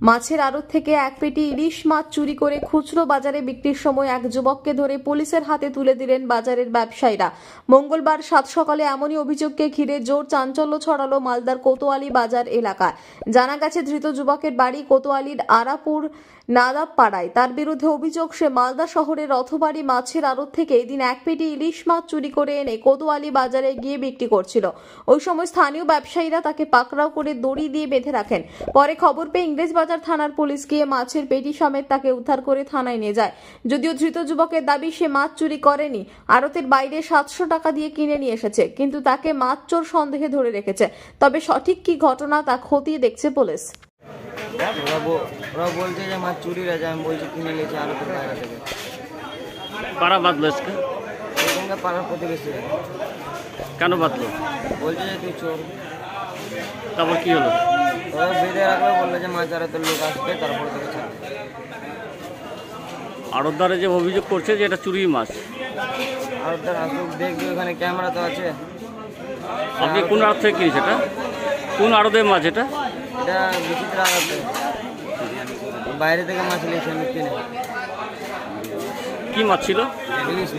মাছের আড়ত থেকে এক পেটি ইলিশ মাছ চুরি করে খুচরো বাজারে বিক্রির সময় এক যুবককে ধরে পুলিশের হাতে তুলে দিলেন বাজারের ব্যবসায়ীরা। মঙ্গলবার সাত সকালে এমনই অভিযোগকে ঘিরে জোর চাঞ্চল্য ছড়ালো মালদার কোতোয়ালি বাজার এলাকায়। জানা গেছে, ধৃত যুবকের বাড়ি কোতোয়ালির আরাপুর নাদাবপাড়ায়। তার বিরুদ্ধে অভিযোগ, সে মালদা শহরের রথবাড়ি মাছের আড়ত থেকে এদিন এক পেটি ইলিশ মাছ চুরি করে এনে কোতোয়ালি বাজারে গিয়ে বিক্রি করছিল। ওই সময় স্থানীয় ব্যবসায়ীরা তাকে পাকড়াও করে দড়ি দিয়ে বেঁধে রাখেন। পরে খবর পেয়ে ইংরেজবাজার থানার পুলিশ গিয়ে মাছের পেটি সমেত তাকে উদ্ধার করে থানায় নিয়ে যায়। যদিও ধৃত যুবকের দাবি সে মাছ চুরি করেনি, আড়তের বাইরে 700 টাকা দিয়ে কিনে নিয়ে এসেছে, কিন্তু তাকে মাছ চোর সন্দেহে ধরে রেখেছে। তবে সঠিক কি ঘটনা তা খতিয়ে দেখছে পুলিশ। ওরা বলছে যে মাছ চুরি রয়েছে, আমি বলছি কিনে নিয়েছি আড়তের বাইরে থেকে। পাড়া বাঁধলো আজকে? এখানকার পাড়ার প্রতিবেশী। কেন বাঁধলো? বলছে যে তুই চোর। তারপর কি হলো? ওরা বেঁধে রাখলো, বললো যে মাছ আড়তের লোক আসবে, তারপর থেকে ছাড়বে। আড়তদারে যে অভিযোগ করছে যে এটা চুরি মাছ। আড়তদার আসুক, দেখবি ওখানে ক্যামেরা তো আছে। আপনি কোন আড়ত থেকে কিনেছে এটা? কোন আড়তের মাছ এটা? এটা বিচিত্র আড়তে, বাইরে থেকে মাছ নিয়েছি আমি কিনে। কি মাছ ছিল? ইলিশ।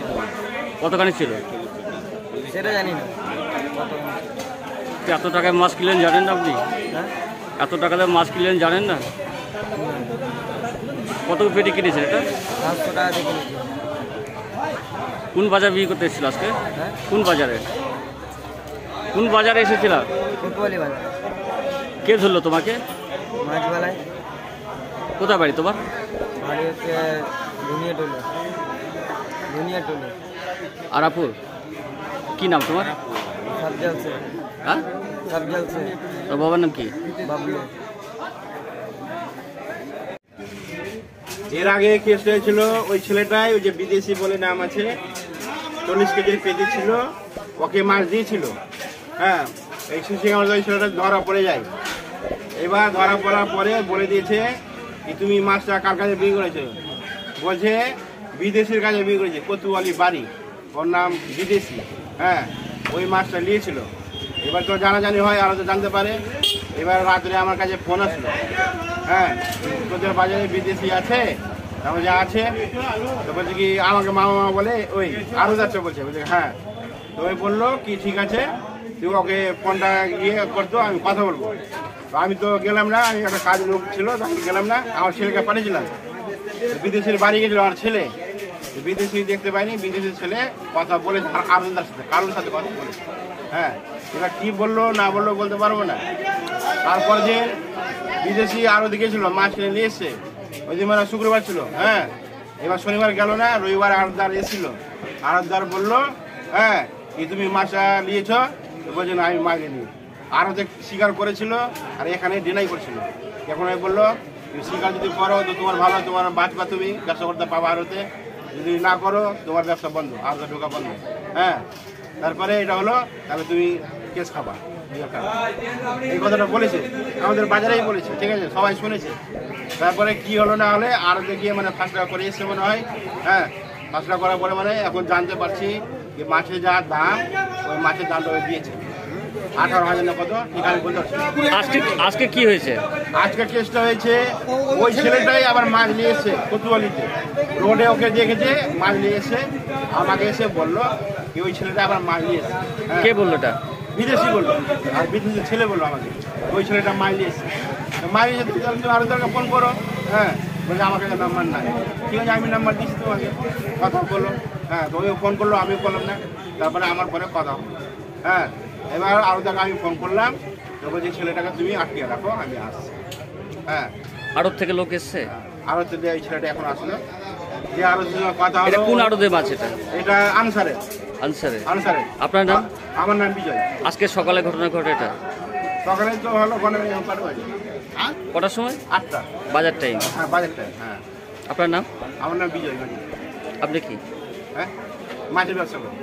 কতখানি ছিল সেটা জানি না। এত টাকায় মাছ কিনলেন জানেন না আপনি? হ্যাঁ, এত টাকাতে মাছ কিনলেন জানেন না? কত পেটি কিনেছেন এটা? 700 টাকা দিয়ে কিনেছি। কোন বাজার বিক্রি করতে এসেছিল আজকে? হ্যাঁ, কোন বাজারে? কোন বাজারে এসেছিল? কোতোয়ালি বাজার। কে ধরলো তোমাকে? মাছবেলায়। কোথায় বাড়ি তোমার? বাড়ি হচ্ছে দুনিয়াটুলি। আরাপুর। কি নাম তোমার? সাবজাল সে। হ্যাঁ, সাবজাল সে। তোর বাবার নাম কি? বাবলু। এর আগে কেস হয়েছিল ওই ছেলেটাই, ওই যে বিদেশি বলে নাম আছে, 40 কেজির পেটি ছিল, ওকে মাছ দিয়েছিল। হ্যাঁ, এই ওই ছেলেটা ধরা পড়ে যায়। এবার ধরা পড়ার পরে বলে দিয়েছে কি তুমি মাছটা কার কাছে বিক্রি করেছো? বলছে বিদেশির কাছে বিক্রি করেছে, কোতোয়ালি বাড়ি, ওর নাম বিদেশি। হ্যাঁ, ওই মাছটা নিয়েছিল। এবার তো জানাজানি হয়, আরো তো জানতে পারে। এবার রাত্রে আমার কাছে ফোন আসলো, হ্যাঁ তোদের বাজারে বিদেশি আছে? তারপর যে আছে, তো বলছে কি আমাকে মামা বলে ওই আরো যাচ্ছে বলছে। বলছে হ্যাঁ। তো ওই বললো কি ঠিক আছে, তুই ওকে ফোনটা ইয়ে করতো, আমি কথা বলবো। তো আমি তো গেলাম না, আমি একটা কাজ লোক ছিল, তো আমি গেলাম না। আমার ছেলেকে পাঠিয়েছিলাম, বিদেশির বাড়ি গেছিল আমার ছেলে। বিদেশি দেখতে পাইনি, বিদেশির ছেলে কথা বলেছে আরদার সাথে, কারোর সাথে কথা বলেছে। হ্যাঁ, এবার কি বললো না বললো বলতে পারবো না। তারপর যে বিদেশি আরো দিকেছিল, মাছ কিনে নিয়ে এসছে, ওই দিন মানে শুক্রবার ছিল। হ্যাঁ, এবার শনিবার গেল না, রবিবার আড়তদার এসেছিল। আড়তদার বললো হ্যাঁ কি তুমি মাছটা নিয়েছ? বলছে না আমি মাছ নিই। আরো যে স্বীকার করেছিল আর এখানে ডিনাই করছিল। এখন আমি বললো তুমি স্বীকার যদি করো তো তোমার ভালো, তোমার বাঁচবা, তুমি ব্যবসা করতে পাবো আরতে। যদি না করো তোমার ব্যবসা বন্ধ, আরতে ঢোকা বন্ধ। হ্যাঁ, তারপরে এটা হলো তাহলে তুমি কেস খাবা। এই কথাটা বলেছে, আমাদের বাজারেই বলেছে, ঠিক আছে, সবাই শুনেছে। তারপরে কি হলো না হলে আর দেখিয়ে মানে 5 টাকা করে এসছে মনে হয়। হ্যাঁ, 5 টাকা করার পরে মানে এখন জানতে পারছি যে মাছের যা দাম, ওই মাছের দামটা দিয়েছে 18,000 না কত, ঠিক আমি বলতে পারছি। আজকে কি হয়েছে? আজকে কেসটা হয়েছে ওই ছেলেটাই আবার মাছ নিয়ে এসছে কোতোয়ালিতে, রোডে ওকে দেখেছে মাছ নিয়ে এসে, আমাকে এসে বললো কি ওই ছেলেটা আবার মাছ নিয়ে এসছে। কে বললো এটা? বিদেশি বললো, আর বিদেশি ছেলে বললো আমাকে ওই ছেলেটা মাছ নিয়ে এসছে। মাছ নিয়ে তুমি আরো দরকার ফোন করো। হ্যাঁ, বলছে আমার কাছে নাম্বার নাই। ঠিক আছে, আমি নাম্বার দিচ্ছি তোমাকে, কথা বললো। হ্যাঁ, তো ওই ফোন করলো, আমিও করলাম না। তারপরে আমার পরে কথা হলো। হ্যাঁ, এবার আরো জায়গা আমি ফোন করলাম, তো বলছি ছেলেটাকে তুমি আটকে রাখো, আমি আসছি। হ্যাঁ, আড়ত থেকে লোক এসছে? আরো তো এই ছেলেটা এখন আসলো, যে আরো কথা হলো। কোন আড়তের মাছ এটা? এটা আনসারে। আনসারে। আপনার নাম? আমার নাম বিজয়। আজকে সকালে ঘটনা ঘটে এটা? সকালে তো হলো কটার সময়? 8টা বাজার টাইম? হ্যাঁ, বাজার টাইম। হ্যাঁ, আপনার নাম? আমার নাম বিজয়। আপনি কি? হ্যাঁ, মাছের ব্যবসা করি।